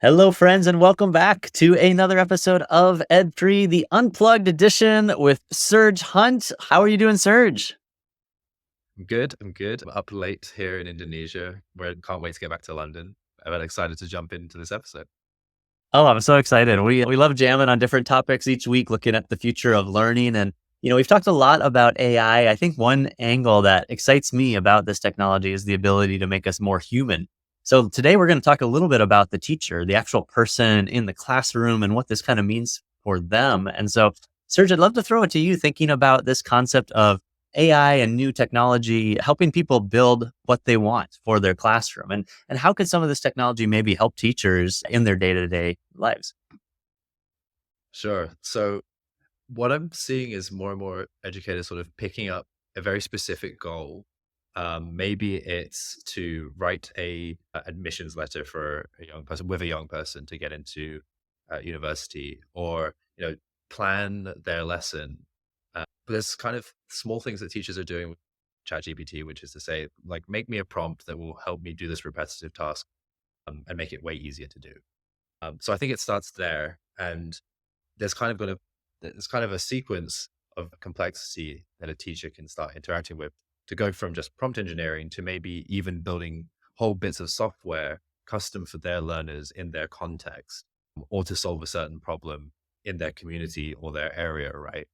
Hello, friends, and welcome back to another episode of Ed3, the Unplugged edition with Serj Hunt. How are you doing, Serj? I'm good. I'm good. I'm up late here in Indonesia. Where can't wait to get back to London. I'm excited to jump into this episode. Oh, I'm so excited. We love jamming on different topics each week, looking at the future of learning. And, we've talked a lot about AI. I think one angle that excites me about this technology is the ability to make us more human. So today we're going to talk a little bit about the teacher, the actual person in the classroom, and what this kind of means for them. And so, Serge, I'd love to throw it to you thinking about this concept of AI and new technology helping people build what they want for their classroom. And how could some of this technology maybe help teachers in their day-to-day lives? Sure. So what I'm seeing is more and more educators sort of picking up a very specific goal. Maybe it's to write a admissions letter for a young person with a young person to get into university, or plan their lesson. But there's kind of small things that teachers are doing with ChatGPT, which is to say, like, make me a prompt that will help me do this repetitive task, and make it way easier to do. So I think it starts there, and there's kind of going to there's kind of a sequence of complexity that a teacher can start interacting with to go from just prompt engineering to maybe even building whole bits of software custom for their learners in their context, or to solve a certain problem in their community or their area, right?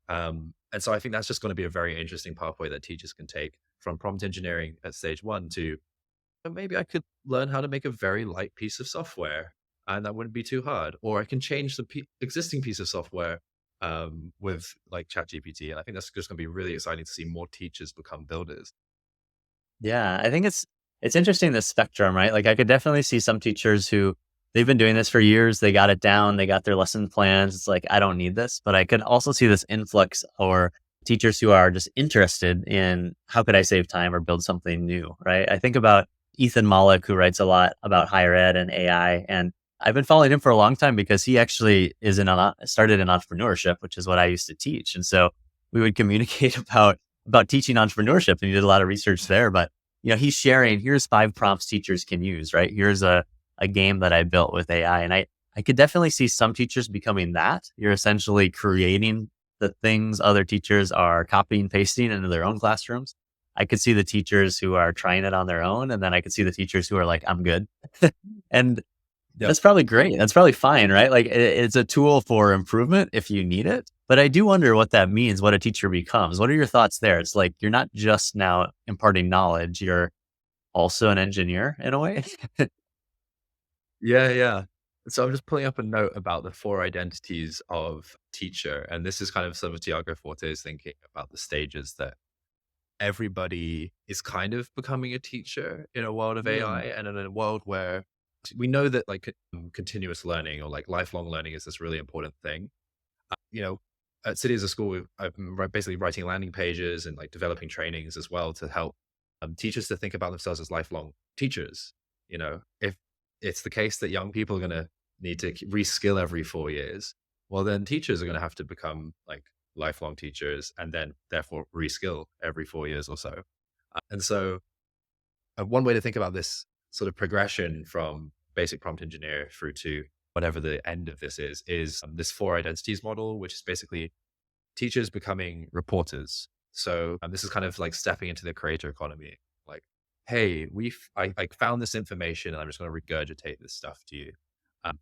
And so I think that's just going to be a very interesting pathway that teachers can take from prompt engineering at stage one to, maybe I could learn how to make a very light piece of software and that wouldn't be too hard. Or I can change the existing piece of software with like ChatGPT. And I think that's just going to be really exciting to see more teachers become builders. Yeah, I think it's interesting, the spectrum, right? Like I could definitely see some teachers who they've been doing this for years, they got it down, they got their lesson plans. It's like, I don't need this. But I could also see this influx or teachers who are just interested in how could I save time or build something new, right? I think about Ethan Mollick, who writes a lot about higher ed and AI. And I've been following him for a long time because he actually started in entrepreneurship, which is what I used to teach. And so we would communicate about teaching entrepreneurship, and he did a lot of research there. But he's sharing, here's 5 prompts teachers can use, right? Here's a game that I built with AI. And I could definitely see some teachers becoming that. You're essentially creating the things other teachers are copying, pasting into their own classrooms. I could see the teachers who are trying it on their own. And then I could see the teachers who are like, I'm good. And Yep. that's probably great. That's probably fine, right? Like it's a tool for improvement if you need it. But I do wonder what that means, what a teacher becomes. What are your thoughts there? It's like you're not just now imparting knowledge, you're also an engineer in a way. Yeah, yeah. So I'm just pulling up a note about the 4 identities of teacher. And this is kind of some of Tiago Forte's thinking about the stages that everybody is kind of becoming a teacher in a world of AI, Mm, and in a world where we know that like continuous learning or like lifelong learning is this really important thing. You know, at City as a School, I've been basically writing landing pages and like developing trainings as well to help teachers to think about themselves as lifelong teachers. If it's the case that young people are going to need to reskill every 4 years, well, then teachers are going to have to become like lifelong teachers and then therefore reskill every 4 years or so. And so, one way to think about this sort of progression from basic prompt engineer through to whatever the end of this is this 4 identities model, which is basically teachers becoming reporters. So this is kind of like stepping into the creator economy. Like, hey, I found this information and I'm just going to regurgitate this stuff to you. Um,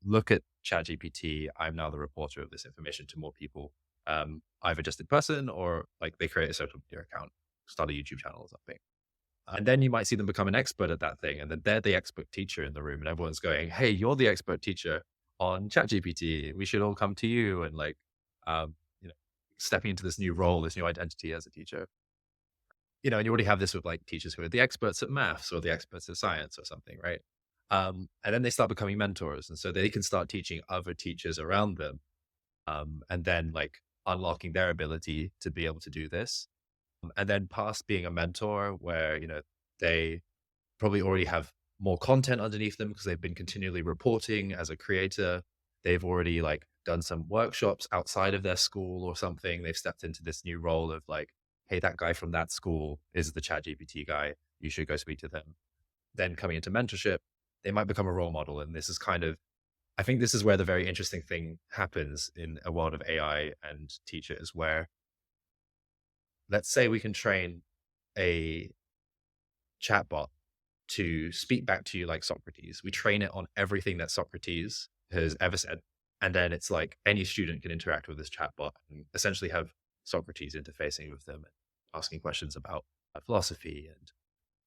Look at ChatGPT. I'm now the reporter of this information to more people. Either just in person or like they create a social media account, start a YouTube channel or something. And then you might see them become an expert at that thing. And then they're the expert teacher in the room. And everyone's going, hey, you're the expert teacher on ChatGPT. We should all come to you. And like, um, you know, stepping into this new role, this new identity as a teacher. And you already have this with like teachers who are the experts at maths or the experts at science or something, right? And then they start becoming mentors. And so they can start teaching other teachers around them, and then like unlocking their ability to be able to do this. And then past being a mentor where, they probably already have more content underneath them because they've been continually reporting as a creator. They've already like done some workshops outside of their school or something. They've stepped into this new role of like, hey, that guy from that school is the chat GPT guy. You should go speak to them. Then coming into mentorship, they might become a role model. And this is kind of, I think this is where the very interesting thing happens in a world of AI and teachers, where let's say we can train a chatbot to speak back to you like Socrates. We train it on everything that Socrates has ever said. And then it's like any student can interact with this chatbot and essentially have Socrates interfacing with them and asking questions about philosophy. And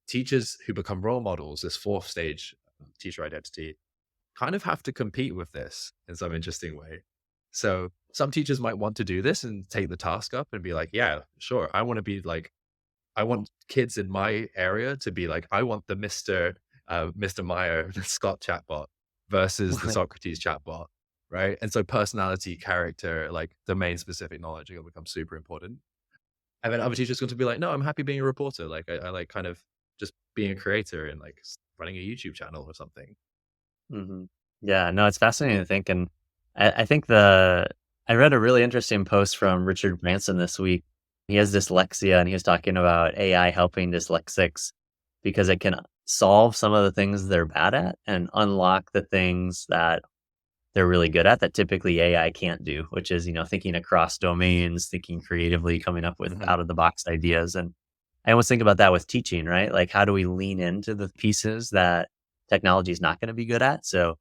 teachers who become role models, this fourth stage teacher identity, kind of have to compete with this in some interesting way. So some teachers might want to do this and take the task up and be like, yeah, sure. I want to be like, I want kids in my area to be like, I want the Mr. Meyer, the Scott chatbot versus the Socrates chatbot. Right. And so personality, character, like domain specific knowledge are going to become super important. And then other teachers going to be like, no, I'm happy being a reporter. Like I like kind of just being a creator and like running a YouTube channel or something. Mhm. Yeah, no, it's fascinating to think, and I think I read a really interesting post from Richard Branson this week. He has dyslexia, and he was talking about AI helping dyslexics because it can solve some of the things they're bad at and unlock the things that they're really good at that typically AI can't do, which is, thinking across domains, thinking creatively, coming up with Hmm. out of the box ideas. And I almost think about that with teaching, right? Like, how do we lean into the pieces that technology is not going to be good at? So,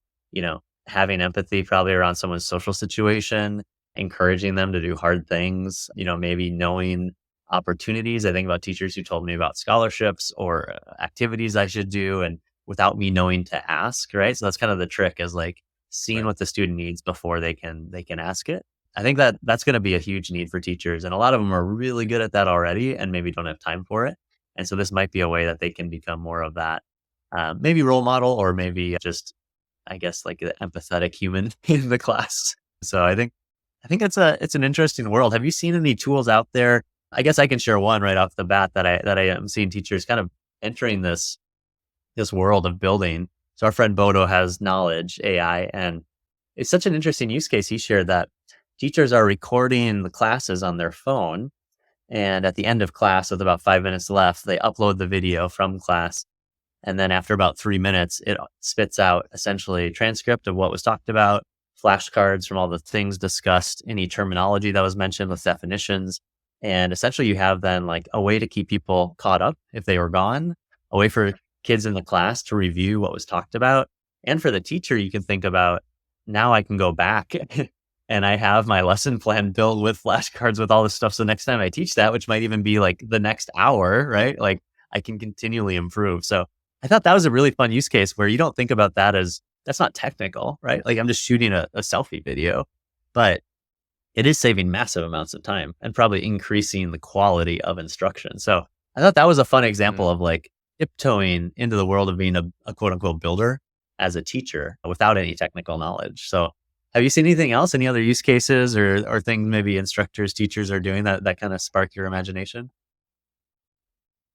having empathy probably around someone's social situation, encouraging them to do hard things, maybe knowing opportunities. I think about teachers who told me about scholarships or activities I should do, and without me knowing to ask, right? So that's kind of the trick, is like seeing Right. what the student needs before they can ask it. I think that that's going to be a huge need for teachers, and a lot of them are really good at that already, and maybe don't have time for it. And so this might be a way that they can become more of that, maybe role model, or maybe just, I guess, like an empathetic human in the class. So I think it's an interesting world. Have you seen any tools out there? I guess I can share one right off the bat that I am seeing teachers kind of entering this world of building. So our friend Bodo has Knowledge AI, and it's such an interesting use case he shared that teachers are recording the classes on their phone. And at the end of class, with about 5 minutes left, they upload the video from class. And then after about 3 minutes, it spits out essentially a transcript of what was talked about, flashcards from all the things discussed, any terminology that was mentioned with definitions. And essentially, you have then like a way to keep people caught up if they were gone, a way for kids in the class to review what was talked about. And for the teacher, you can think about, now I can go back and I have my lesson plan built with flashcards with all this stuff. So next time I teach that, which might even be like the next hour, right? Like, I can continually improve. So I thought that was a really fun use case where you don't think about that as, that's not technical, right? Like, I'm just shooting a selfie video, but it is saving massive amounts of time and probably increasing the quality of instruction. So I thought that was a fun example Mm. of like tiptoeing into the world of being a quote unquote builder as a teacher without any technical knowledge. So have you seen anything else? Any other use cases or things maybe instructors, teachers are doing that kind of spark your imagination?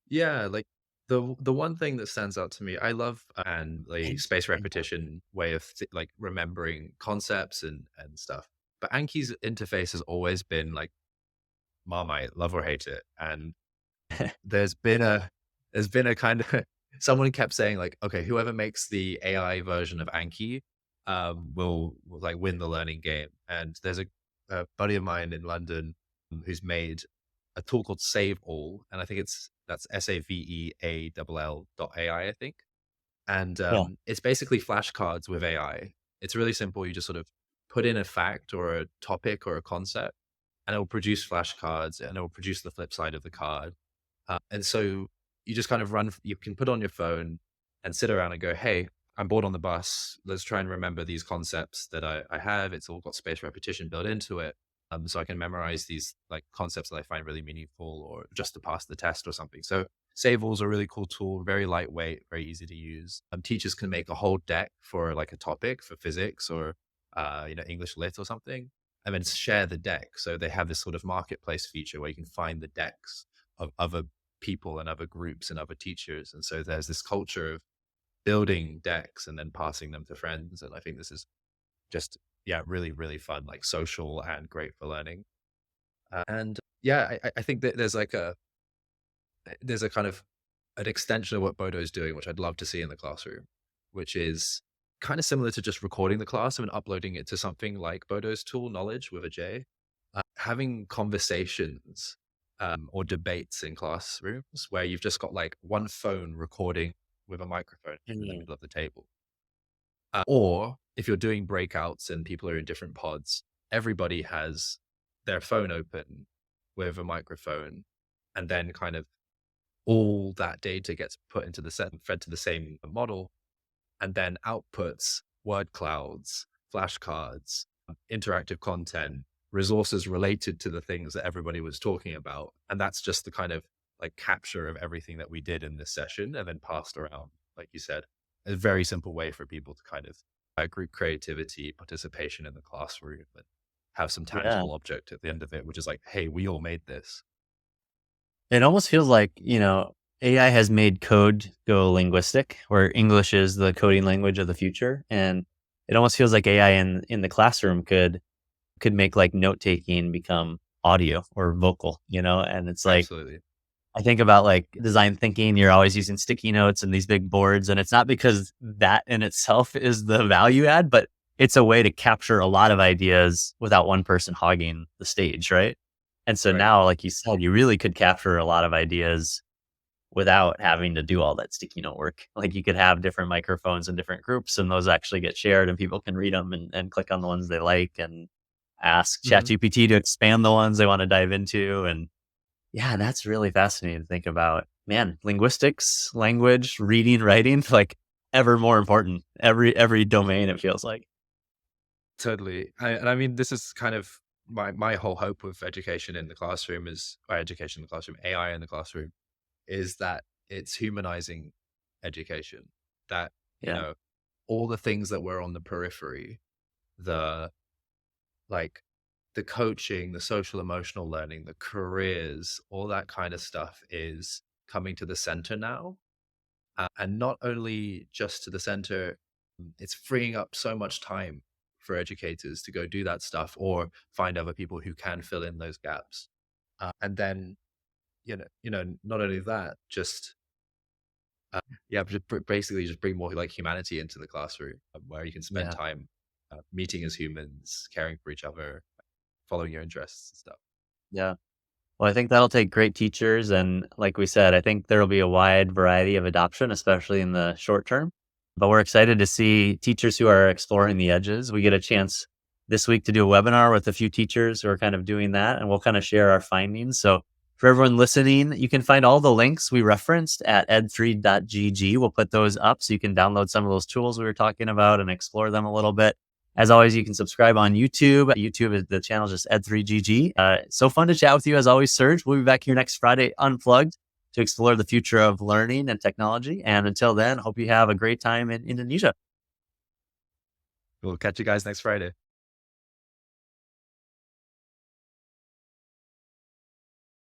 Yeah, like the one thing that stands out to me, I love and the space repetition way of like remembering concepts and stuff. But Anki's interface has always been like Marmite, love or hate it. And there's been a there's been a kind of someone kept saying like, okay, whoever makes the AI version of Anki will like win the learning game. And there's a buddy of mine in London who's made a tool called Save All, and I think that's SAVEALL.ai, I think. And Yeah. it's basically flashcards with AI. It's really simple. You just sort of put in a fact or a topic or a concept, and it will produce flashcards, and it will produce the flip side of the card. And so you just kind of you can put on your phone and sit around and go, hey, I'm bored on the bus. Let's try and remember these concepts that I have. It's all got space repetition built into it. So I can memorize these like concepts that I find really meaningful or just to pass the test or something. So Save is a really cool tool, very lightweight, very easy to use. Teachers can make a whole deck for like a topic for physics or English lit or something, and then share the deck. So they have this sort of marketplace feature where you can find the decks of other people and other groups and other teachers. And so there's this culture of building decks and then passing them to friends. And I think this is just, yeah, really, really fun, like social and great for learning. And yeah, I think that there's a kind of an extension of what Bodo is doing, which I'd love to see in the classroom, which is kind of similar to just recording the class and uploading it to something like Bodo's tool, Knowledge with a J. Having conversations or debates in classrooms where you've just got like one phone recording with a microphone in the Mm. middle of the table. Or if you're doing breakouts and people are in different pods, everybody has their phone open with a microphone, and then kind of all that data gets put into the set and fed to the same model, and then outputs word clouds, flashcards, interactive content, resources related to the things that everybody was talking about. And that's just the kind of like capture of everything that we did in this session and then passed around, like you said. A very simple way for people to kind of group creativity, participation in the classroom, and have some Yeah. tangible object at the end of it, which is like, hey, we all made this. It almost feels like, AI has made code go linguistic, where English is the coding language of the future. And it almost feels like AI in the classroom could make like note taking become audio or vocal, and it's like Absolutely. I think about like design thinking, you're always using sticky notes and these big boards. And it's not because that in itself is the value add, but it's a way to capture a lot of ideas without one person hogging the stage, right? And so Right. now, like you said, you really could capture a lot of ideas without having to do all that sticky note work. Like you could have different microphones in different groups and those actually get shared and people can read them and click on the ones they like and ask Hmm. ChatGPT to expand the ones they want to dive into. And yeah, that's really fascinating to think about. Man, linguistics, language, reading, writing, like ever more important. Every domain it feels like. Totally. And I mean, this is kind of my whole hope with education in the classroom is, or education in the classroom, AI in the classroom, is that it's humanizing education. That, you Yeah. know, all the things that were on the periphery, the like the coaching, the social emotional learning, the careers, all that kind of stuff is coming to the center now. And not only just to the center, it's freeing up so much time for educators to go do that stuff or find other people who can fill in those gaps. And then, not only that, just yeah, basically just bring more like humanity into the classroom, where you can spend Yeah. time meeting as humans, caring for each other, following your interests and stuff. Yeah. Well, I think that'll take great teachers. And like we said, I think there will be a wide variety of adoption, especially in the short term. But we're excited to see teachers who are exploring the edges. We get a chance this week to do a webinar with a few teachers who are kind of doing that, and we'll kind of share our findings. So for everyone listening, you can find all the links we referenced at ed3.gg. We'll put those up so you can download some of those tools we were talking about and explore them a little bit. As always, you can subscribe on YouTube. YouTube is the channel, just ed3gg. So fun to chat with you as always, Serj. We'll be back here next Friday, Unplugged, to explore the future of learning and technology. And until then, hope you have a great time in Indonesia. We'll catch you guys next Friday.